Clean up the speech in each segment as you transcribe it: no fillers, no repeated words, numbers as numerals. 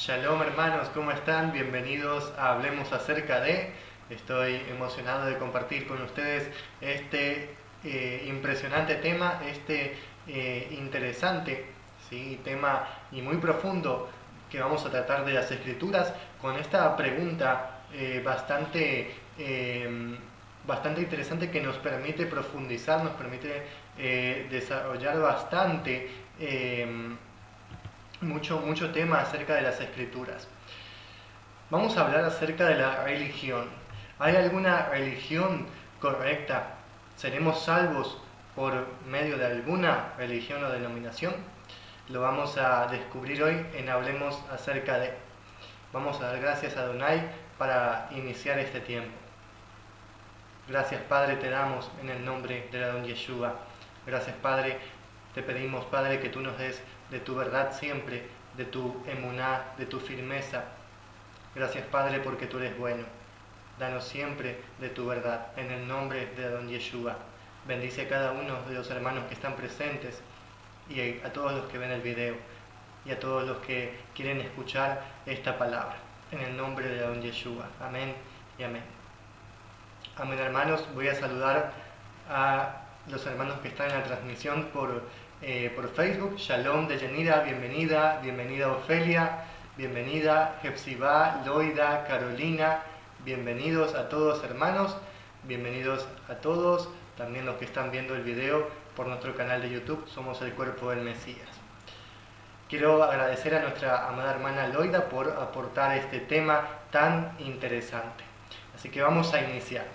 Shalom hermanos, ¿cómo están? Bienvenidos a Hablemos acerca de. Estoy emocionado de compartir con ustedes este impresionante tema, interesante, ¿sí? Tema y muy profundo que vamos a tratar de las Escrituras con esta pregunta bastante interesante que nos permite profundizar, nos permite desarrollar bastante. Mucho tema acerca de las Escrituras. Vamos a hablar acerca de la religión. ¿Hay alguna religión correcta? ¿Seremos salvos por medio de alguna religión o denominación? Lo vamos a descubrir hoy en Hablemos acerca de. Vamos a dar gracias a Adonai para iniciar este tiempo. Gracias Padre te damos en el nombre de Adon Yeshua. Gracias Padre, te pedimos Padre que tú nos des de tu verdad siempre, de tu emuná, de tu firmeza. Gracias Padre porque tú eres bueno. Danos siempre de tu verdad, en el nombre de Adon Yeshua. Bendice a cada uno de los hermanos que están presentes y a todos los que ven el video y a todos los que quieren escuchar esta palabra. En el nombre de Adon Yeshua. Amén y amén. Amén hermanos, voy a saludar a los hermanos que están en la transmisión por Facebook. Shalom de Yanira, bienvenida Ofelia, bienvenida Hepzibá, Loida, Carolina, bienvenidos a todos hermanos, bienvenidos a todos, también los que están viendo el video por nuestro canal de YouTube, Somos el Cuerpo del Mesías. Quiero agradecer a nuestra amada hermana Loida por aportar este tema tan interesante. Así que vamos a iniciar.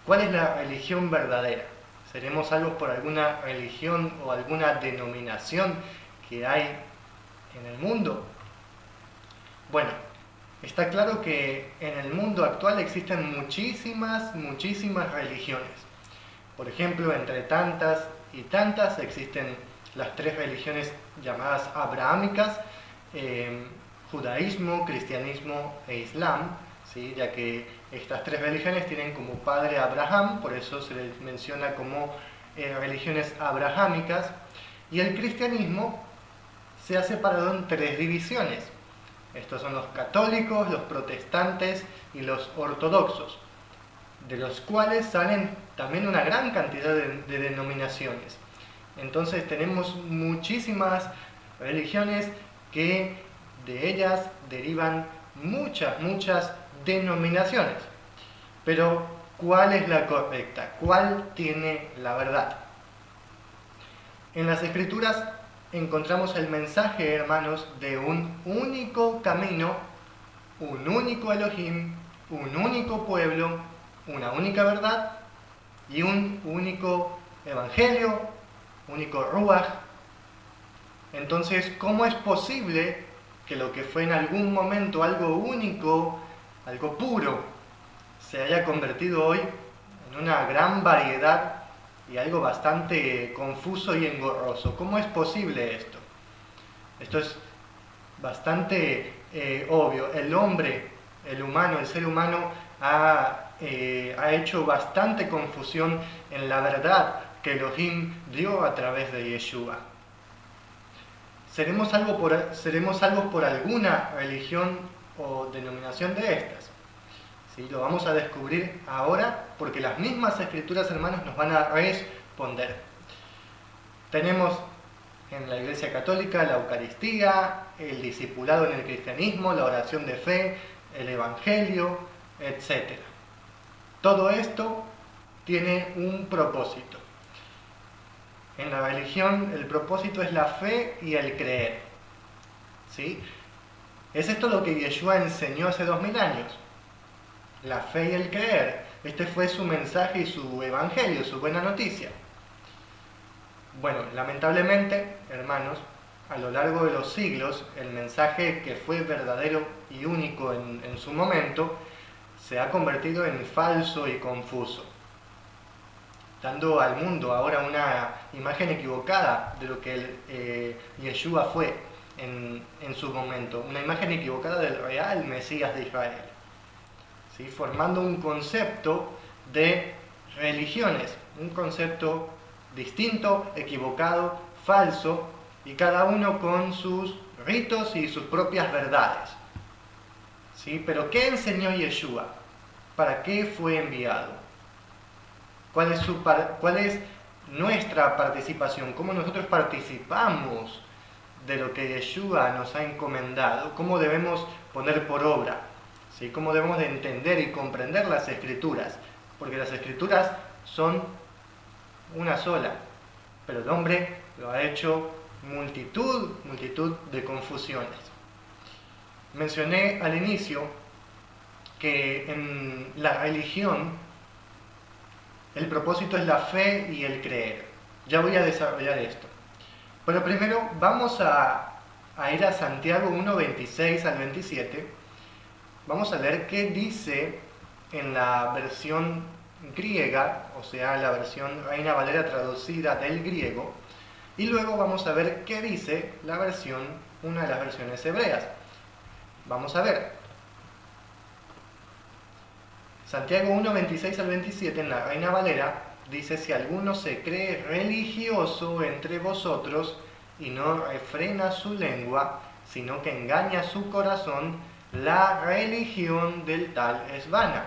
¿Cuál es la religión verdadera? ¿Seremos salvos por alguna religión o alguna denominación que hay en el mundo? Bueno, está claro que en el mundo actual existen muchísimas religiones. Por ejemplo, entre tantas y tantas existen las tres religiones llamadas abrahámicas, judaísmo, cristianismo e islam, ¿sí? Ya que estas tres religiones tienen como padre a Abraham, por eso se les menciona como religiones abrahámicas, y el cristianismo se ha separado en tres divisiones. Estos son los católicos, los protestantes y los ortodoxos, de los cuales salen también una gran cantidad de denominaciones. Entonces tenemos muchísimas religiones que de ellas derivan muchas denominaciones. Pero, ¿cuál es la correcta? ¿Cuál tiene la verdad? En las Escrituras encontramos el mensaje, hermanos, de un único camino, un único Elohim, un único pueblo, una única verdad y un único evangelio, único ruach. Entonces, ¿cómo es posible que lo que fue en algún momento algo único, algo puro, se haya convertido hoy en una gran variedad y algo bastante confuso y engorroso? ¿Cómo es posible esto? Esto es bastante obvio. El hombre, el ser humano ha hecho bastante confusión en la verdad que Elohim dio a través de Yeshua. ¿Seremos salvos por alguna religión o denominación de estas? ¿Sí? Lo vamos a descubrir ahora porque las mismas Escrituras, hermanos, nos van a responder. Tenemos en la Iglesia Católica la Eucaristía, el discipulado en el cristianismo, la oración de fe, el Evangelio, etc. Todo esto tiene un propósito. En la religión el propósito es la fe y el creer. ¿Sí? ¿Es esto lo que Yeshua enseñó hace 2000 años? La fe y el creer. Este fue su mensaje y su evangelio, su buena noticia. Bueno, lamentablemente, hermanos, a lo largo de los siglos, el mensaje que fue verdadero y único en su momento, se ha convertido en falso y confuso, dando al mundo ahora una imagen equivocada de lo que Yeshua fue en su momento, una imagen equivocada del real Mesías de Israel, ¿sí? Formando un concepto de religiones, un concepto distinto, equivocado, falso, y cada uno con sus ritos y sus propias verdades. ¿sí? Pero ¿qué enseñó Yeshua? ¿Para qué fue enviado? ¿Cuál es nuestra participación? ¿Cómo nosotros participamos de lo que Yeshua nos ha encomendado? ¿Cómo debemos poner por obra? ¿Sí? ¿Cómo debemos de entender y comprender las Escrituras? Porque las Escrituras son una sola, pero el hombre lo ha hecho multitud de confusiones. Mencioné al inicio que en la religión el propósito es la fe y el creer. Ya voy a desarrollar esto. Pero primero vamos a ir a Santiago 1, 26 al 27. Vamos a leer qué dice en la versión griega, o sea, la versión Reina Valera traducida del griego. Y luego vamos a ver qué dice una de las versiones hebreas. Vamos a ver. Santiago 1, 26 al 27 en la Reina Valera dice: si alguno se cree religioso entre vosotros y no refrena su lengua, sino que engaña su corazón, la religión del tal es vana.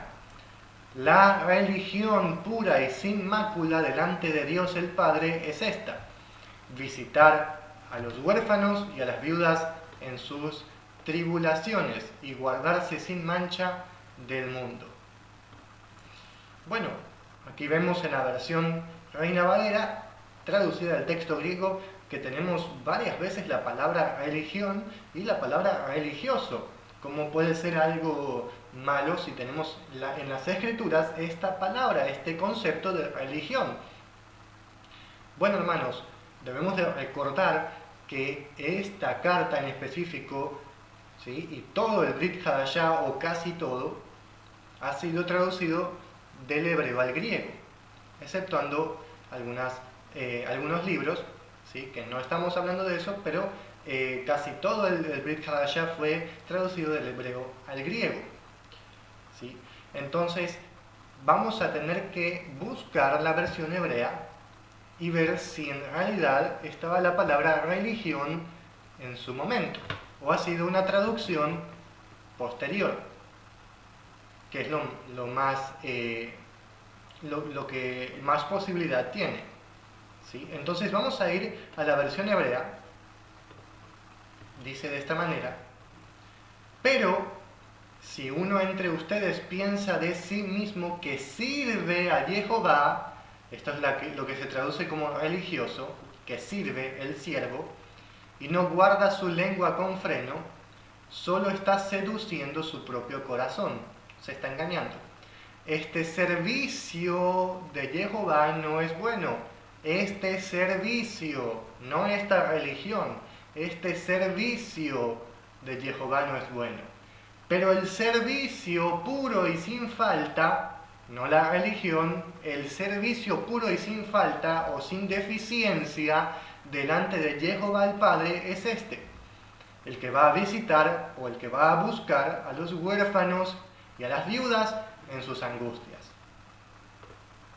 La religión pura y sin mácula delante de Dios el Padre es esta: visitar a los huérfanos y a las viudas en sus tribulaciones y guardarse sin mancha del mundo. Bueno, aquí vemos en la versión Reina Valera, traducida del texto griego, que tenemos varias veces la palabra religión y la palabra religioso. ¿Cómo puede ser algo malo si tenemos en las Escrituras esta palabra, este concepto de religión? Bueno, hermanos, debemos de recordar que esta carta en específico, ¿sí?, y todo el Brit Hadashah, o casi todo, ha sido traducido del hebreo al griego, exceptuando algunos libros, ¿sí?, que no estamos hablando de eso, pero casi todo el Brit Hadashah fue traducido del hebreo al griego, ¿sí? Entonces vamos a tener que buscar la versión hebrea y ver si en realidad estaba la palabra religión en su momento, o ha sido una traducción posterior, que es lo que más posibilidad tiene, ¿sí? Entonces vamos a ir a la versión hebrea. Dice de esta manera: pero si uno entre ustedes piensa de sí mismo que sirve a Jehová, esto es lo que se traduce como religioso, que sirve, el siervo, y no guarda su lengua con freno, solo está seduciendo su propio corazón, se está engañando. Este servicio de Jehová no es bueno. Este servicio, no esta religión, este servicio de Jehová no es bueno. Pero el servicio puro y sin falta, no la religión, el servicio puro y sin falta o sin deficiencia delante de Jehová el Padre es este: el que va a visitar o el que va a buscar a los huérfanos y a las viudas en sus angustias.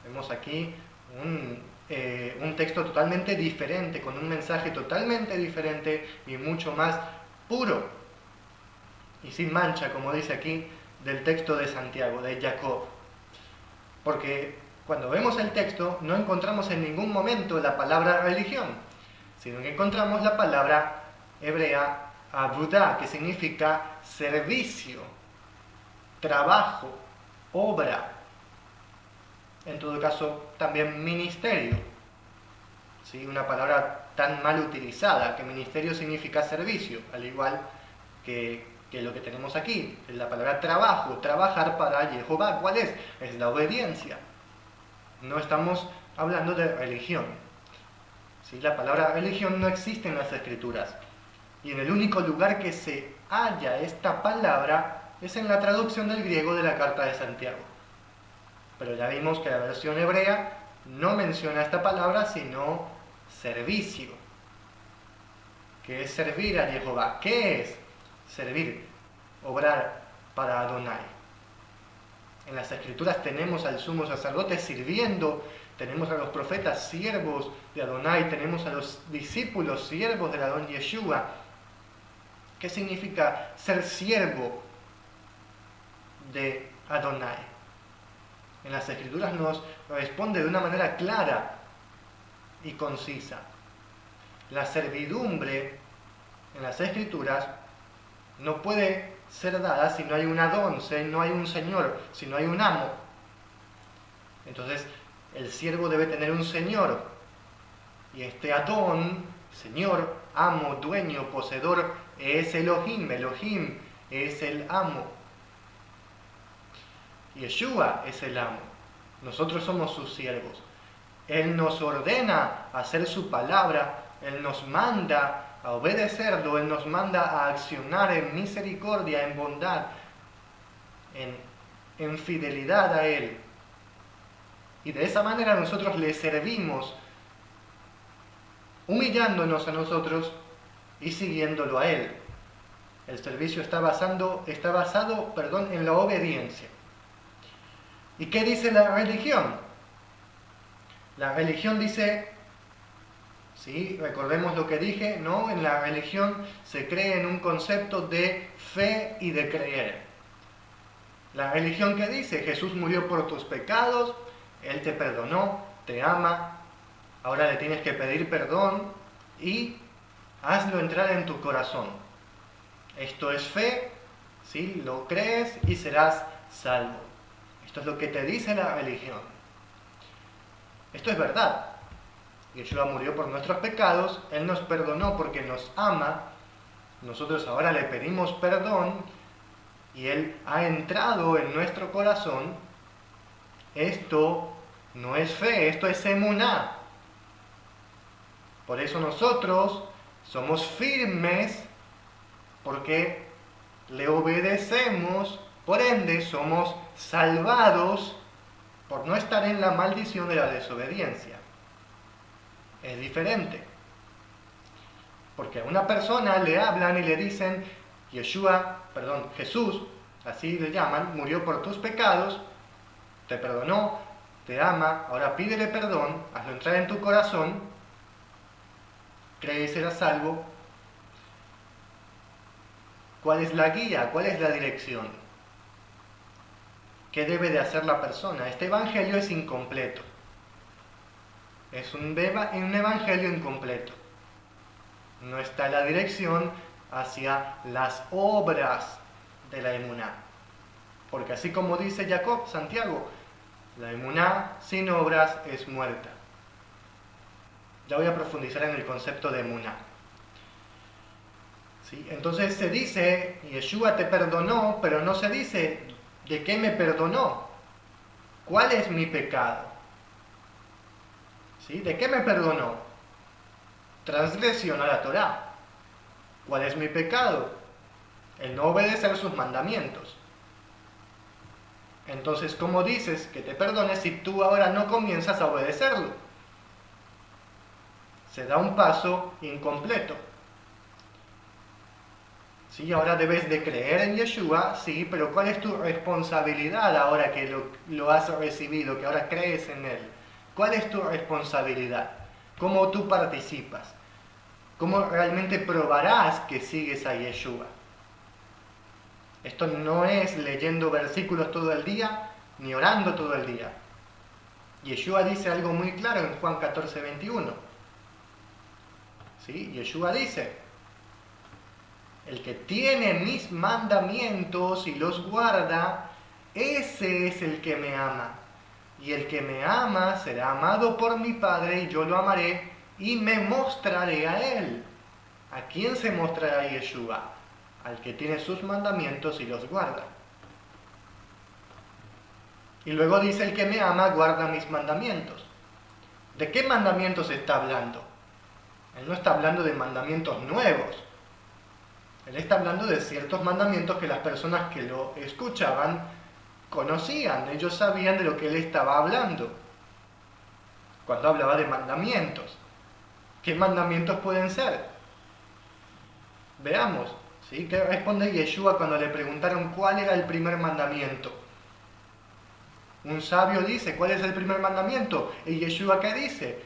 Vemos aquí un texto totalmente diferente, con un mensaje totalmente diferente y mucho más puro y sin mancha, como dice aquí, del texto de Santiago, de Jacob. Porque cuando vemos el texto no encontramos en ningún momento la palabra religión, sino que encontramos la palabra hebrea abudá, que significa servicio, trabajo, obra, en todo caso también ministerio, ¿sí? Una palabra tan mal utilizada, que ministerio significa servicio, al igual que lo que tenemos aquí, la palabra trabajo, trabajar para Jehová. ¿Cuál es? Es la obediencia. No estamos hablando de religión, ¿sí? La palabra religión no existe en las Escrituras, y en el único lugar que se halla esta palabra es en la traducción del griego de la carta de Santiago. Pero ya vimos que la versión hebrea no menciona esta palabra, sino servicio, que es servir a Jehová. ¿Qué es servir? Obrar para Adonai. En las Escrituras tenemos al sumo sacerdote sirviendo, tenemos a los profetas siervos de Adonai, tenemos a los discípulos siervos del Adón Yeshua. ¿Qué significa ser siervo? de Adonai. En las Escrituras nos responde de una manera clara y concisa. La servidumbre en las Escrituras no puede ser dada si no hay un Adón, si no hay un Señor, si no hay un amo. Entonces, el siervo debe tener un Señor. Y este Adón, Señor, amo, dueño, poseedor, es Elohim. Elohim es el amo. Yeshua es el amo. Nosotros somos sus siervos. Él nos ordena hacer su palabra. Él nos manda a obedecerlo. Él nos manda a accionar en misericordia, en bondad, en fidelidad a Él. Y de esa manera nosotros le servimos, humillándonos a nosotros y siguiéndolo a Él. El servicio está basado en la obediencia. ¿Y qué dice la religión? La religión dice, sí, recordemos lo que dije, ¿no? En la religión se cree en un concepto de fe y de creer. La religión que dice, Jesús murió por tus pecados, Él te perdonó, te ama, ahora le tienes que pedir perdón y hazlo entrar en tu corazón. Esto es fe, ¿sí? Lo crees y serás salvo. Esto es lo que te dice la religión. Esto es verdad. Yeshua murió por nuestros pecados, Él nos perdonó porque nos ama, nosotros ahora le pedimos perdón y Él ha entrado en nuestro corazón. Esto no es fe, esto es emuná. Por eso nosotros somos firmes porque le obedecemos, por ende somos salvados por no estar en la maldición de la desobediencia. Es diferente. Porque a una persona le hablan y le dicen, Jesús, así le llaman, murió por tus pecados, te perdonó, te ama, ahora pídele perdón, hazlo entrar en tu corazón, cree y serás salvo. ¿Cuál es la guía? ¿Cuál es la dirección? ¿Qué debe de hacer la persona? Este evangelio es incompleto. Es un evangelio incompleto. No está la dirección hacia las obras de la emuná. Porque así como dice Santiago, la emuná sin obras es muerta. Ya voy a profundizar en el concepto de emuná. ¿Sí? Entonces se dice, Yeshua te perdonó, pero no se dice de qué me perdonó. ¿Cuál es mi pecado? ¿Sí? ¿De qué me perdonó? Transgresión a la Torá. ¿Cuál es mi pecado? El no obedecer sus mandamientos. Entonces, ¿cómo dices que te perdones si tú ahora no comienzas a obedecerlo? Se da un paso incompleto. Sí, ahora debes de creer en Yeshua, sí, pero ¿cuál es tu responsabilidad ahora que lo has recibido, que ahora crees en Él? ¿Cuál es tu responsabilidad? ¿Cómo tú participas? ¿Cómo realmente probarás que sigues a Yeshua? Esto no es leyendo versículos todo el día, ni orando todo el día. Yeshua dice algo muy claro en Juan 14, 21. ¿Sí? Yeshua dice, el que tiene mis mandamientos y los guarda, ese es el que me ama. Y el que me ama será amado por mi Padre, y yo lo amaré y me mostraré a él. ¿A quién se mostrará Yeshua? Al que tiene sus mandamientos y los guarda. Y luego dice, el que me ama guarda mis mandamientos. ¿De qué mandamientos está hablando? Él no está hablando de mandamientos nuevos. Él está hablando de ciertos mandamientos que las personas que lo escuchaban conocían. Ellos sabían de lo que él estaba hablando. Cuando hablaba de mandamientos. ¿Qué mandamientos pueden ser? Veamos. ¿Sí? ¿Qué responde Yeshua cuando le preguntaron cuál era el primer mandamiento? Un sabio dice, ¿cuál es el primer mandamiento? ¿Y Yeshua qué dice?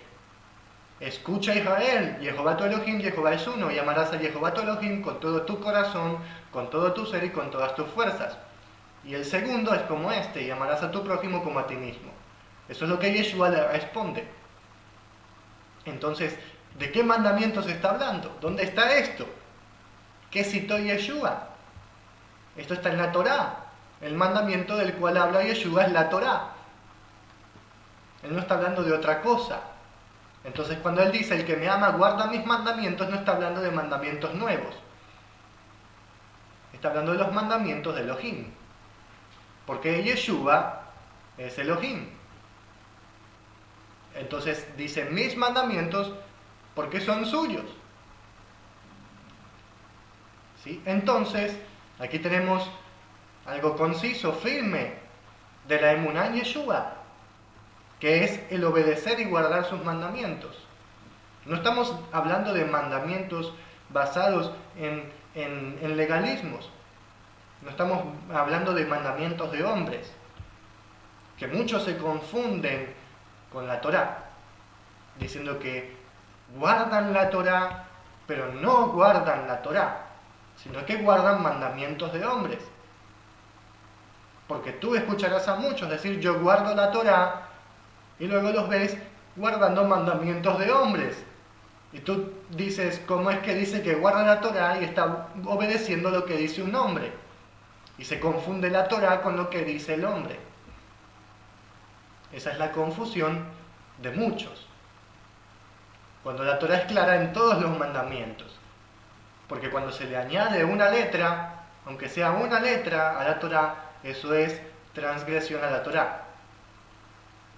Escucha Israel, Jehová tu Elohim, Jehová es uno, y amarás a Jehová tu Elohim con todo tu corazón, con todo tu ser y con todas tus fuerzas. Y el segundo es como este, y amarás a tu prójimo como a ti mismo. Eso es lo que Yeshua le responde. Entonces, ¿de qué mandamientos está hablando? ¿Dónde está esto? ¿Qué citó Yeshua? Esto está en la Torá. El mandamiento del cual habla Yeshua es la Torá. Él no está hablando de otra cosa. Entonces, cuando él dice, el que me ama guarda mis mandamientos, no está hablando de mandamientos nuevos. Está hablando de los mandamientos de Elohim. Porque Yeshua es Elohim. Entonces dice, mis mandamientos, porque son suyos. ¿Sí? Entonces, aquí tenemos algo conciso, firme, de la emuná en Yeshua, que es el obedecer y guardar sus mandamientos. No estamos hablando de mandamientos basados en legalismos. No estamos hablando de mandamientos de hombres, que muchos se confunden con la Torá, diciendo que guardan la Torá, pero no guardan la Torá, sino que guardan mandamientos de hombres. Porque tú escucharás a muchos decir, yo guardo la Torá, y luego los ves guardando mandamientos de hombres. Y tú dices, ¿cómo es que dice que guarda la Torá y está obedeciendo lo que dice un hombre? Y se confunde la Torá con lo que dice el hombre. Esa es la confusión de muchos. Cuando la Torá es clara en todos los mandamientos. Porque cuando se le añade una letra, aunque sea una letra a la Torá, eso es transgresión a la Torá.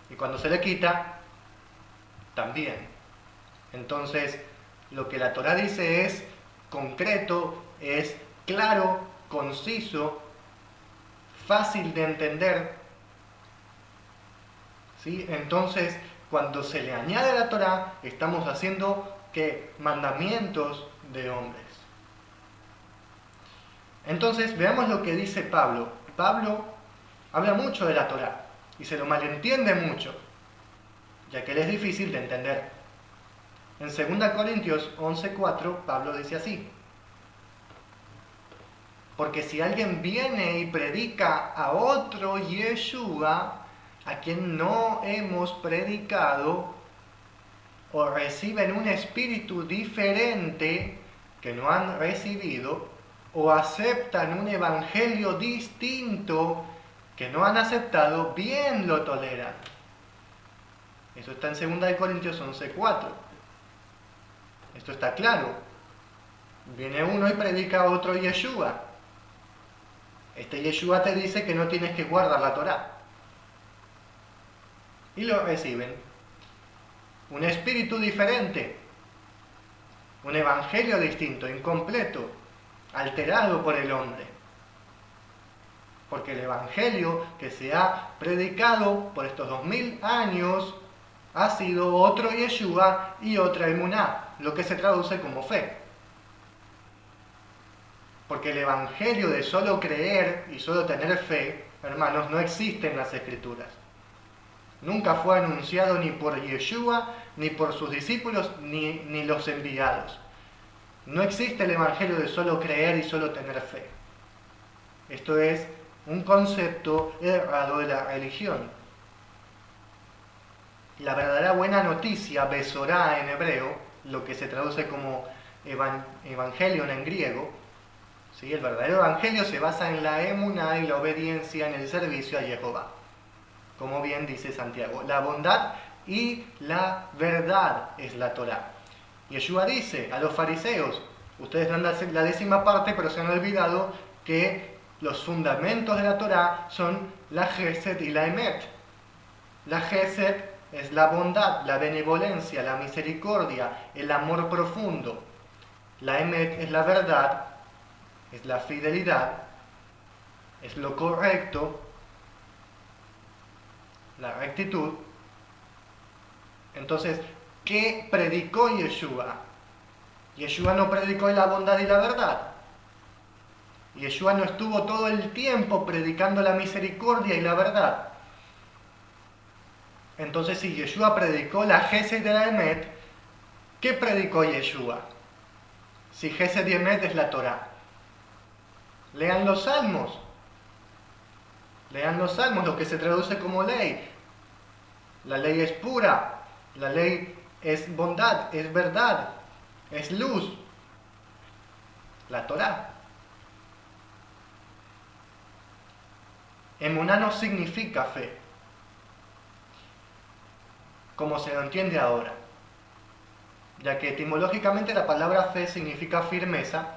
Y cuando se le quita, también. Entonces, lo que la Torá dice es concreto, es claro, conciso, fácil de entender. ¿Sí? Entonces, cuando se le añade a la Torá, estamos haciendo que mandamientos de hombres. Entonces, veamos lo que dice Pablo. Pablo habla mucho de la Torá y se lo malentiende mucho, ya que él es difícil de entender. En 2 Corintios 11:4, Pablo dice así: porque si alguien viene y predica a otro Yeshua, a quien no hemos predicado, o reciben un espíritu diferente que no han recibido, o aceptan un evangelio distinto que no han aceptado, bien lo toleran. Eso está en 2 Corintios 11:4. Esto está claro. Viene uno y predica a otro Yeshua. Este Yeshua te dice que no tienes que guardar la Torá. Y lo reciben. Un espíritu diferente. Un evangelio distinto, incompleto, alterado por el hombre. Porque el evangelio que se ha predicado por estos 2000 años ha sido otro Yeshua y otra emuná, lo que se traduce como fe. Porque el evangelio de solo creer y solo tener fe, hermanos, no existe en las Escrituras. Nunca fue anunciado ni por Yeshua, ni por sus discípulos, ni los enviados. No existe el evangelio de solo creer y solo tener fe. Esto es un concepto errado de la religión. La verdadera buena noticia, Besorá en hebreo, lo que se traduce como evangelion en griego, ¿sí? El verdadero evangelio se basa en la emuná y la obediencia en el servicio a Jehová. Como bien dice Santiago, la bondad y la verdad es la Torá. Yeshua dice a los fariseos, ustedes dan la 10ª parte, pero se han olvidado que los fundamentos de la Torá son la Gesed y la Emet. La Gesed es la bondad, la benevolencia, la misericordia, el amor profundo. La Emet es la verdad, es la fidelidad, es lo correcto, la rectitud. Entonces, ¿qué predicó Yeshua? Yeshua no predicó la bondad y la verdad. Yeshua no estuvo todo el tiempo predicando la misericordia y la verdad. Entonces, si Yeshua predicó la Gesed de la Emet, ¿qué predicó Yeshua? Si Gesed y Emet es la Torá. Lean los Salmos. Lean los Salmos, lo que se traduce como ley. La ley es pura, la ley es bondad, es verdad, es luz. La Torá. Emuná no significa fe, como se lo entiende ahora, ya que etimológicamente la palabra fe significa firmeza,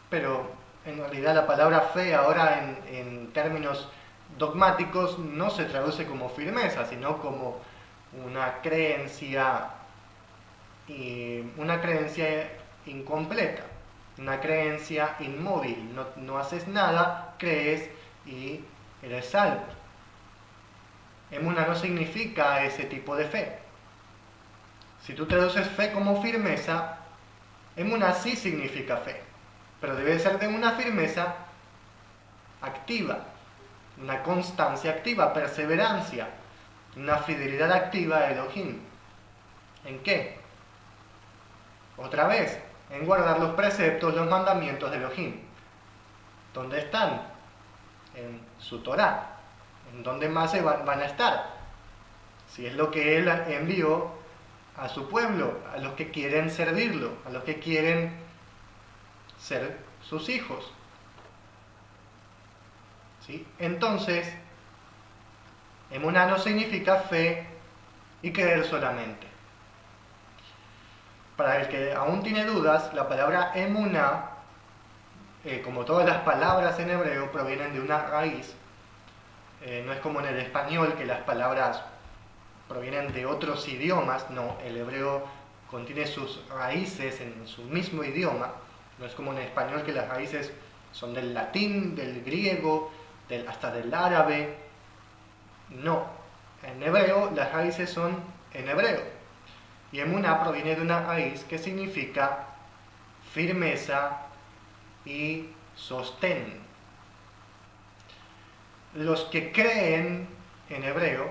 pero en realidad la palabra fe ahora en términos dogmáticos no se traduce como firmeza, sino como una creencia incompleta, una creencia inmóvil. No haces nada, crees y eres salvo. Emuná no significa ese tipo de fe. Si tú traduces fe como firmeza, emuná sí significa fe, pero debe ser de una firmeza activa, una constancia activa, perseverancia, una fidelidad activa a Elohim. ¿En qué? Otra vez, en guardar los preceptos, los mandamientos de Elohim. ¿Dónde están? En su Torá. ¿En dónde más van a estar? Si es lo que Él envió a su pueblo, a los que quieren servirlo, a los que quieren ser sus hijos. ¿Sí? Entonces, emuná no significa fe y creer solamente. Para el que aún tiene dudas, la palabra emuná, como todas las palabras en hebreo, provienen de una raíz. No es como en el español, que las palabras provienen de otros idiomas. No, el hebreo contiene sus raíces en su mismo idioma. No es como en el español, que las raíces son del latín, del griego, hasta del árabe. No, en hebreo las raíces son en hebreo. Y emuná proviene de una raíz que significa firmeza y sostén. Los que creen en hebreo,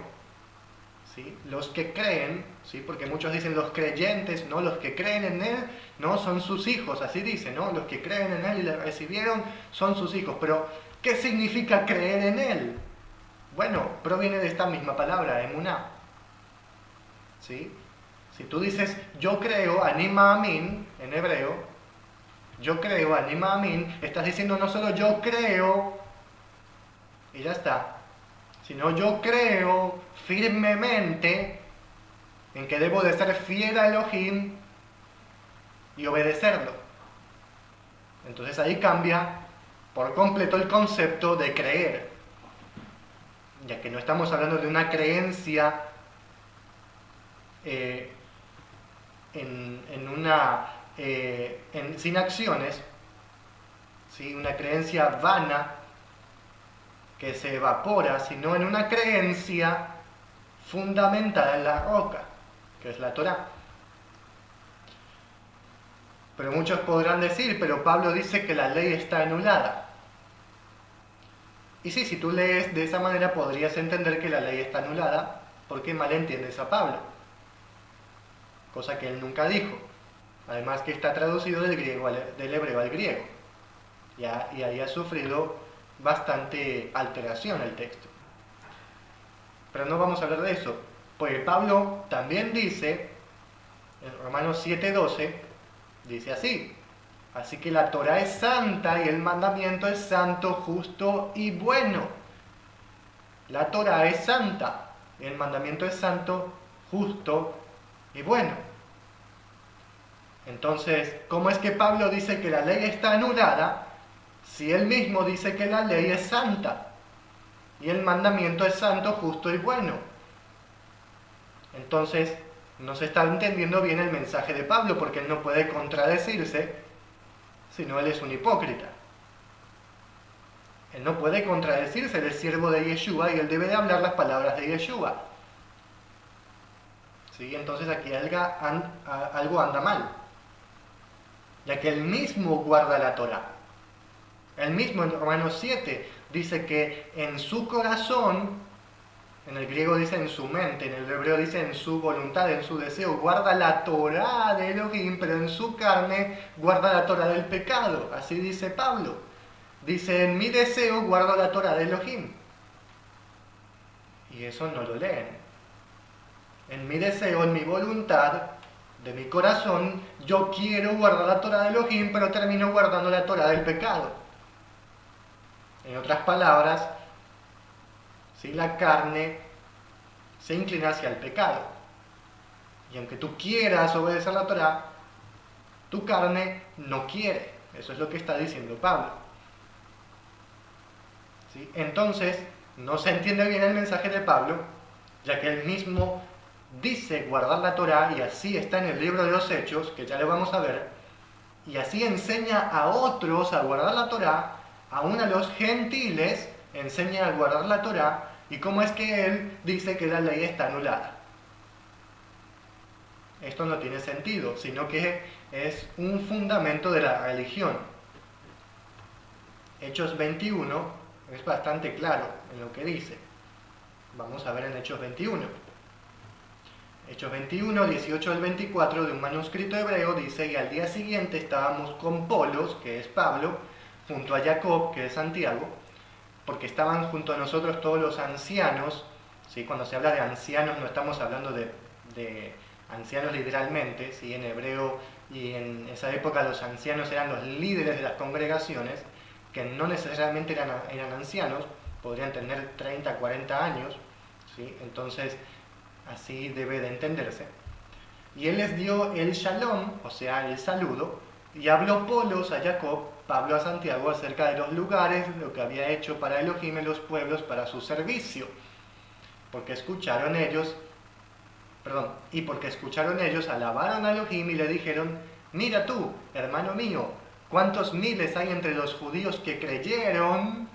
¿sí? Los que creen, ¿sí? Porque muchos dicen los creyentes, no, los que creen en Él, no, son sus hijos, así dice, ¿no? Los que creen en Él y le recibieron son sus hijos. Pero, ¿qué significa creer en Él? Bueno, proviene de esta misma palabra, emuná. ¿Sí? Si tú dices, yo creo, anima amin, en hebreo, yo creo, anima amin, estás diciendo no solo yo creo, y ya está, sino yo creo firmemente en que debo de ser fiel a Elohim y obedecerlo. Entonces ahí cambia por completo el concepto de creer, ya que no estamos hablando de una creencia sin acciones, ¿sí? Una creencia vana que se evapora, sino en una creencia fundamentada en la roca, que es la Torá. Pero muchos podrán decir, pero Pablo dice que la ley está anulada. Y sí, si tú lees de esa manera podrías entender que la ley está anulada, porque malentiendes a Pablo, cosa que él nunca dijo. Además que está traducido del hebreo al griego, y ahí ha sufrido bastante alteración el texto. Pero no vamos a hablar de eso, porque Pablo también dice, en Romanos 7:12, dice así: así que la Torá es santa y el mandamiento es santo, justo y bueno. La Torá es santa y el mandamiento es santo, justo y bueno. Entonces, ¿cómo es que Pablo dice que la ley está anulada si él mismo dice que la ley es santa y el mandamiento es santo, justo y bueno? Entonces, no se está entendiendo bien el mensaje de Pablo, porque él no puede contradecirse, sino él es un hipócrita. Él no puede contradecirse, él es siervo de Yeshua y él debe de hablar las palabras de Yeshua. ¿Sí? Entonces aquí algo anda mal, ya que él mismo guarda la Torá. Él mismo en Romanos 7 dice que en su corazón, en el griego dice en su mente, en el hebreo dice en su voluntad, en su deseo, guarda la Torá de Elohim, pero en su carne guarda la Torá del pecado. Así dice Pablo. Dice, en mi deseo guardo la Torá de Elohim. Y eso no lo leen. En mi deseo, en mi voluntad, de mi corazón, yo quiero guardar la Torá de Elohim, pero termino guardando la Torá del pecado. En otras palabras, si la carne se inclina hacia el pecado. Y aunque tú quieras obedecer la Torá, tu carne no quiere. Eso es lo que está diciendo Pablo. ¿Sí? Entonces, no se entiende bien el mensaje de Pablo, ya que él mismo dice guardar la Torá, y así está en el libro de los Hechos, que ya lo vamos a ver, y así enseña a otros a guardar la Torá, aún a los gentiles enseña a guardar la Torá, y cómo es que él dice que la ley está anulada. Esto no tiene sentido, sino que es un fundamento de la religión. Hechos 21 es bastante claro en lo que dice. Vamos a ver en Hechos 21. Hechos 21, 18 al 24 de un manuscrito hebreo dice: y al día siguiente estábamos con Polos, que es Pablo, junto a Jacob, que es Santiago, porque estaban junto a nosotros todos los ancianos. ¿Sí? Cuando se habla de ancianos no estamos hablando de ancianos literalmente, ¿sí? En hebreo y en esa época los ancianos eran los líderes de las congregaciones, que no necesariamente eran ancianos, podrían tener 30, 40 años, ¿sí? Entonces así debe de entenderse. Y él les dio el shalom, o sea, el saludo, y habló Polos a Jacob, Pablo a Santiago, acerca de los lugares, lo que había hecho para Elohim en los pueblos para su servicio. Porque escucharon ellos, alabaron a Elohim y le dijeron: mira tú, hermano mío, cuántos miles hay entre los judíos que creyeron,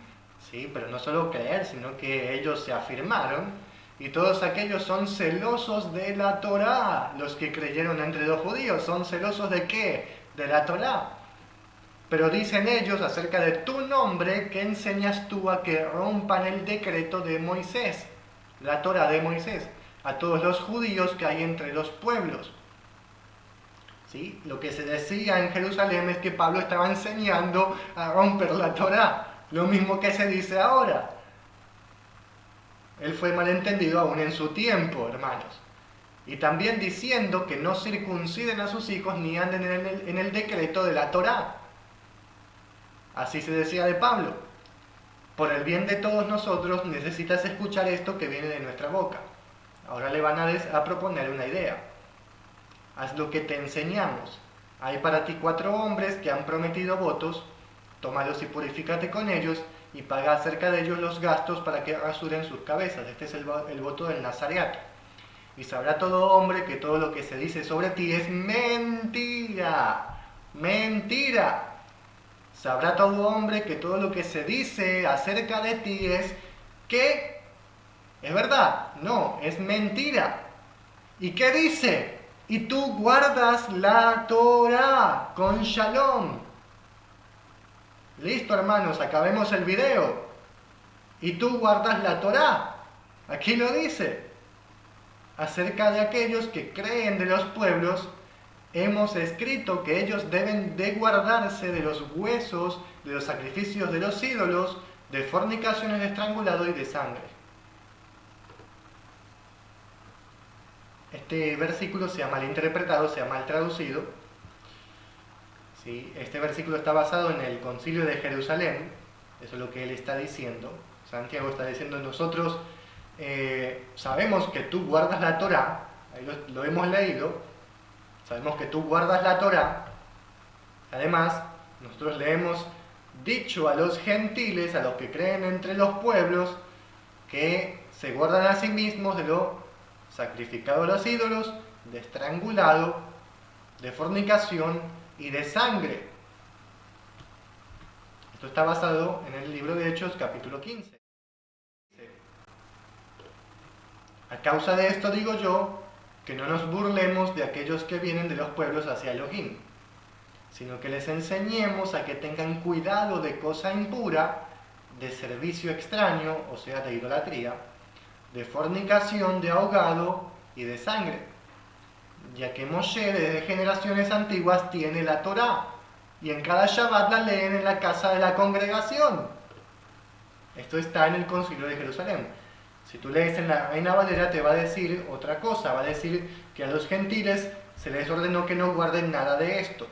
sí, pero no solo creer, sino que ellos se afirmaron, y todos aquellos son celosos de la Torá. Los que creyeron entre los judíos son celosos ¿de qué? De la Torá. Pero dicen ellos acerca de tu nombre, que enseñas tú a que rompan el decreto de Moisés, la Torá de Moisés, a todos los judíos que hay entre los pueblos. ¿Sí? Lo que se decía en Jerusalén es que Pablo estaba enseñando a romper la Torá, lo mismo que se dice ahora. Él fue malentendido aún en su tiempo, hermanos. Y también diciendo que no circunciden a sus hijos ni anden en el decreto de la Torá. Así se decía de Pablo. Por el bien de todos nosotros necesitas escuchar esto que viene de nuestra boca. Ahora le van a proponer una idea. Haz lo que te enseñamos. Hay para ti 4 hombres que han prometido votos. Tómalos y purifícate con ellos, y paga acerca de ellos los gastos para que rasuren sus cabezas. Este es el voto del Nazareato. Y sabrá todo hombre que todo lo que se dice sobre ti es mentira. Mentira. Sabrá todo hombre que todo lo que se dice acerca de ti es ¿qué? ¿Es verdad? No, es mentira. ¿Y qué dice? Y tú guardas la Torá con shalom. Listo, hermanos, acabemos el video. Y tú guardas la Torá. Aquí lo dice. Acerca de aquellos que creen de los pueblos, hemos escrito que ellos deben de guardarse de los huesos, de los sacrificios de los ídolos, de fornicaciones, de estrangulado y de sangre. Este versículo se ha malinterpretado, se ha mal traducido. ¿Sí? Este versículo está basado en el Concilio de Jerusalén. Eso es lo que él está diciendo. Santiago está diciendo: nosotros sabemos que tú guardas la Torá. Ahí lo hemos leído. Sabemos que tú guardas la Torá. Además, nosotros le hemos dicho a los gentiles, a los que creen entre los pueblos, que se guardan a sí mismos de lo sacrificado a los ídolos, de estrangulado, de fornicación y de sangre. Esto está basado en el libro de Hechos, capítulo 15. A causa de esto digo yo, que no nos burlemos de aquellos que vienen de los pueblos hacia Elohim, sino que les enseñemos a que tengan cuidado de cosa impura, de servicio extraño, o sea, de idolatría, de fornicación, de ahogado y de sangre, ya que Moshe desde generaciones antiguas tiene la Torá, y en cada Shabbat la leen en la casa de la congregación. Esto está en el Concilio de Jerusalén. Si tú lees en la Reina Valera te va a decir otra cosa, va a decir que a los gentiles se les ordenó que no guarden nada de esto,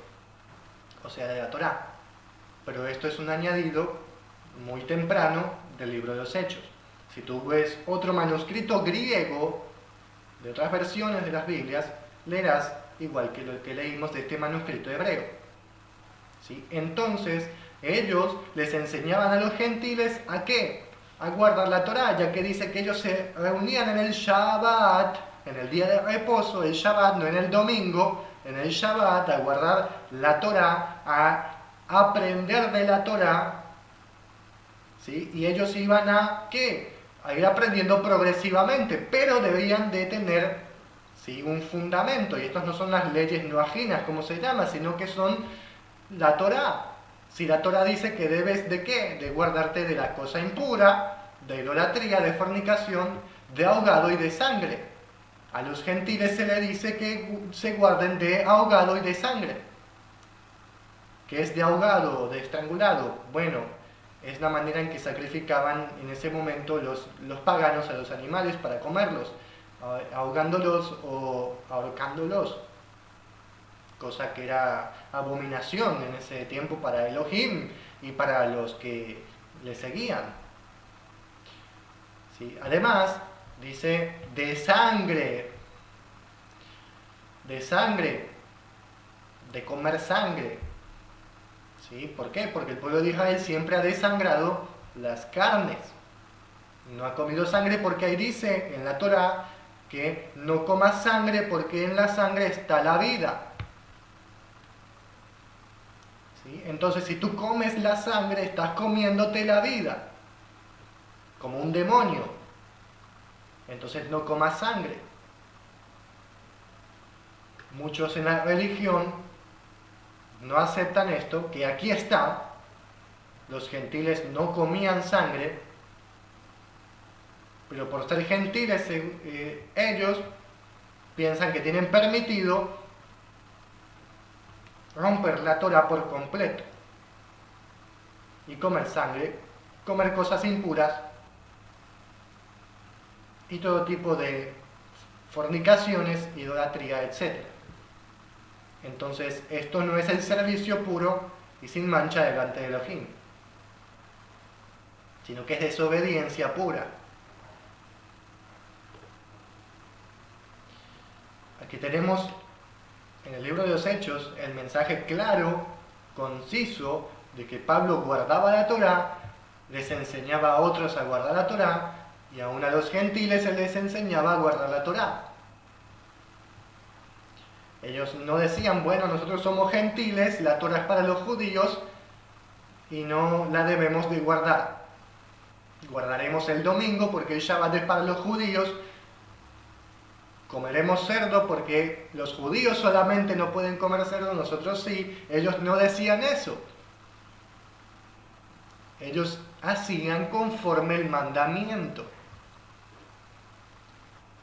o sea, de la Torá. Pero esto es un añadido muy temprano del libro de los Hechos. Si tú ves otro manuscrito griego de otras versiones de las Biblias, leerás igual que lo que leímos de este manuscrito hebreo. ¿Sí? Entonces, ellos les enseñaban a los gentiles ¿a qué? A guardar la Torá, ya que dice que ellos se reunían en el Shabbat, en el día de reposo, el Shabbat, no en el domingo, en el Shabbat, a guardar la Torá, a aprender de la Torá, ¿sí? Y ellos iban a ¿qué? A ir aprendiendo progresivamente, pero debían de tener, ¿sí?, un fundamento, y estas no son las leyes noajinas, como se llama, sino que son la Torá. Si la Torá dice que debes de ¿qué? De guardarte de la cosa impura, de idolatría, de fornicación, de ahogado y de sangre. A los gentiles se les dice que se guarden de ahogado y de sangre. ¿Qué es de ahogado o de estrangulado? Bueno, es la manera en que sacrificaban en ese momento los paganos a los animales para comerlos, ahogándolos o ahorcándolos, cosa que era abominación en ese tiempo para Elohim y para los que le seguían. ¿Sí? Además, dice de sangre, de comer sangre. ¿Sí? ¿Por qué? Porque el pueblo de Israel siempre ha desangrado las carnes. No ha comido sangre porque ahí dice en la Torá que no comas sangre porque en la sangre está la vida. ¿Sí? Entonces, si tú comes la sangre, estás comiéndote la vida, como un demonio. Entonces, no comas sangre. Muchos en la religión no aceptan esto, que aquí está, los gentiles no comían sangre, pero por ser gentiles ellos piensan que tienen permitido romper la Torá por completo y comer sangre, comer cosas impuras y todo tipo de fornicaciones, idolatría, etc. Entonces, esto no es el servicio puro y sin mancha delante de Elohim, sino que es desobediencia pura. Aquí tenemos en el libro de los Hechos el mensaje claro, conciso, de que Pablo guardaba la Torá, les enseñaba a otros a guardar la Torá, y aún a los gentiles se les enseñaba a guardar la Torá. Ellos no decían, bueno, nosotros somos gentiles, la Torá es para los judíos y no la debemos de guardar. Guardaremos el domingo porque el Shabbat es para los judíos. Comeremos cerdo porque los judíos solamente no pueden comer cerdo, nosotros sí. Ellos no decían eso. Ellos hacían conforme el mandamiento.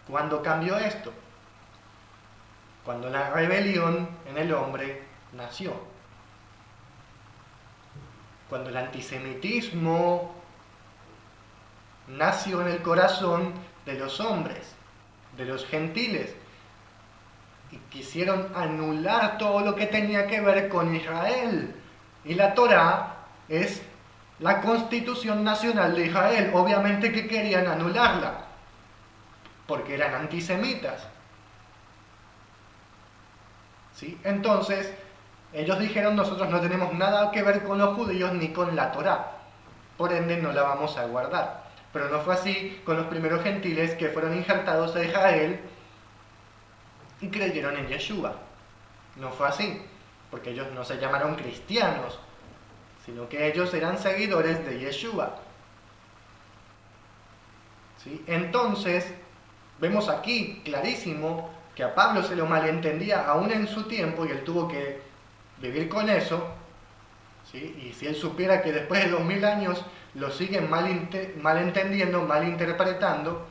¿Cuándo cambió esto? Cuando la rebelión en el hombre nació. Cuando el antisemitismo nació en el corazón de los hombres, de los gentiles, y quisieron anular todo lo que tenía que ver con Israel. Y la Torá es la constitución nacional de Israel. Obviamente que querían anularla, porque eran antisemitas. ¿Sí? Entonces, ellos dijeron, nosotros no tenemos nada que ver con los judíos ni con la Torá, por ende no la vamos a guardar. Pero no fue así con los primeros gentiles que fueron injertados a Israel y creyeron en Yeshua. No fue así, porque ellos no se llamaron cristianos, sino que ellos eran seguidores de Yeshua. ¿Sí? Entonces, vemos aquí clarísimo que a Pablo se lo malentendía aún en su tiempo y él tuvo que vivir con eso. ¿Sí? Y si él supiera que después de 2000 años lo siguen malentendiendo, malinterpretando,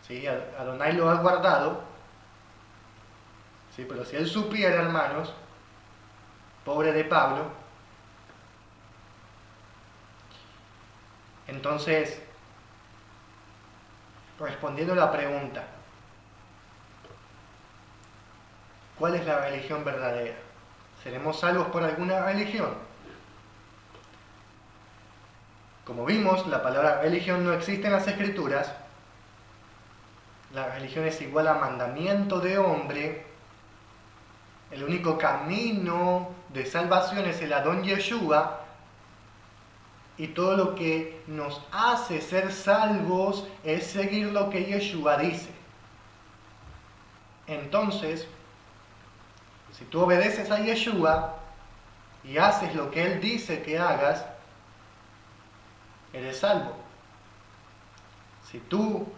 ¿sí? Adonai lo ha guardado, ¿sí? Pero si él supiera, hermanos, pobre de Pablo. Entonces, respondiendo a la pregunta, ¿cuál es la religión verdadera? ¿Seremos salvos por alguna religión? Como vimos, la palabra religión no existe en las Escrituras. La religión es igual a mandamiento de hombre. El único camino de salvación es el Adón Yeshua. Y todo lo que nos hace ser salvos es seguir lo que Yeshua dice. Entonces, si tú obedeces a Yeshua y haces lo que Él dice que hagas, eres salvo. Si tú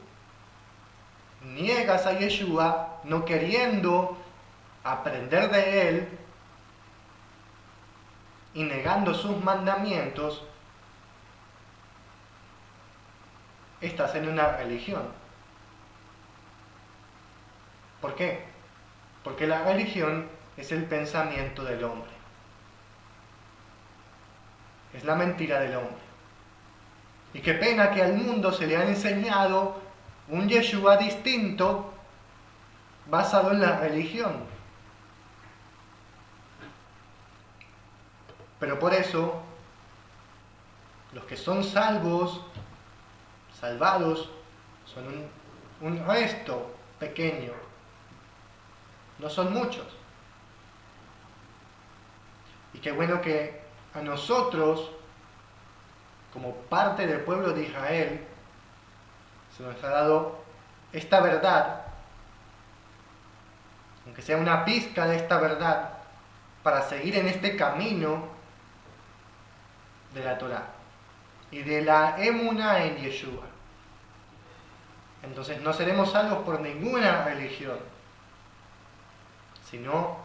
niegas a Yeshua no queriendo aprender de Él y negando sus mandamientos, estás en una religión. ¿Por qué? Porque la religión es el pensamiento del hombre. Es la mentira del hombre. Y qué pena que al mundo se le han enseñado un Yeshua distinto basado en la religión. Pero por eso, los que son salvados, son un resto pequeño. No son muchos. Y qué bueno que a nosotros, como parte del pueblo de Israel, se nos ha dado esta verdad, aunque sea una pizca de esta verdad, para seguir en este camino de la Torá y de la emuná en Yeshua. Entonces no seremos salvos por ninguna religión, sino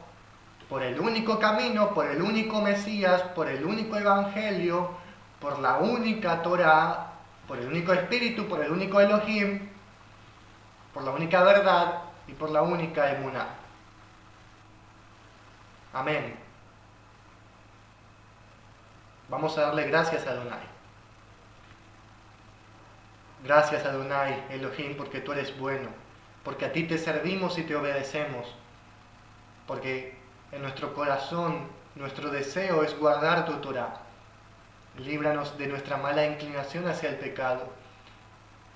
por el único camino, por el único Mesías, por el único Evangelio, por la única Torá, por el único Espíritu, por el único Elohim, por la única verdad y por la única emuná. Amén. Vamos a darle gracias a Adonai. Gracias Adonai, Elohim, porque tú eres bueno, porque a ti te servimos y te obedecemos, porque en nuestro corazón nuestro deseo es guardar tu Torá. Líbranos de nuestra mala inclinación hacia el pecado.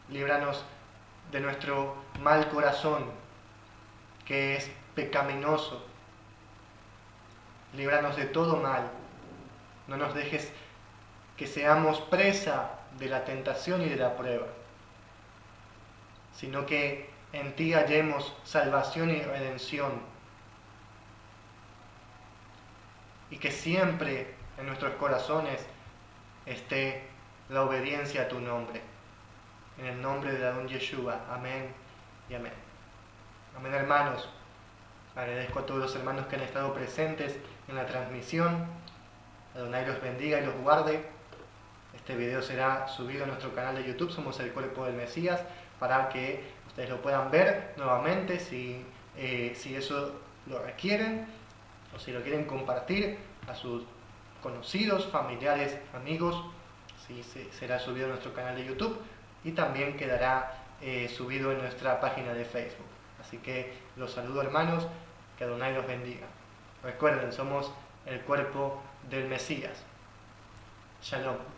Líbranos de nuestro mal corazón, que es pecaminoso. Líbranos de todo mal. No nos dejes que seamos presa de la tentación y de la prueba, sino que en ti hallemos salvación y redención. Y que siempre en nuestros corazones esté la obediencia a tu nombre. En el nombre de Adón Yeshua. Amén y amén. Amén, hermanos. Agradezco a todos los hermanos que han estado presentes en la transmisión. Adonai los bendiga y los guarde. Este video será subido a nuestro canal de YouTube, Somos el Cuerpo del Mesías, para que ustedes lo puedan ver nuevamente si eso lo requieren, o si lo quieren compartir a sus conocidos, familiares, amigos. Sí, será subido a nuestro canal de YouTube y también quedará subido en nuestra página de Facebook. Así que los saludo, hermanos, que Adonai los bendiga. Recuerden, somos el cuerpo del Mesías. Shalom.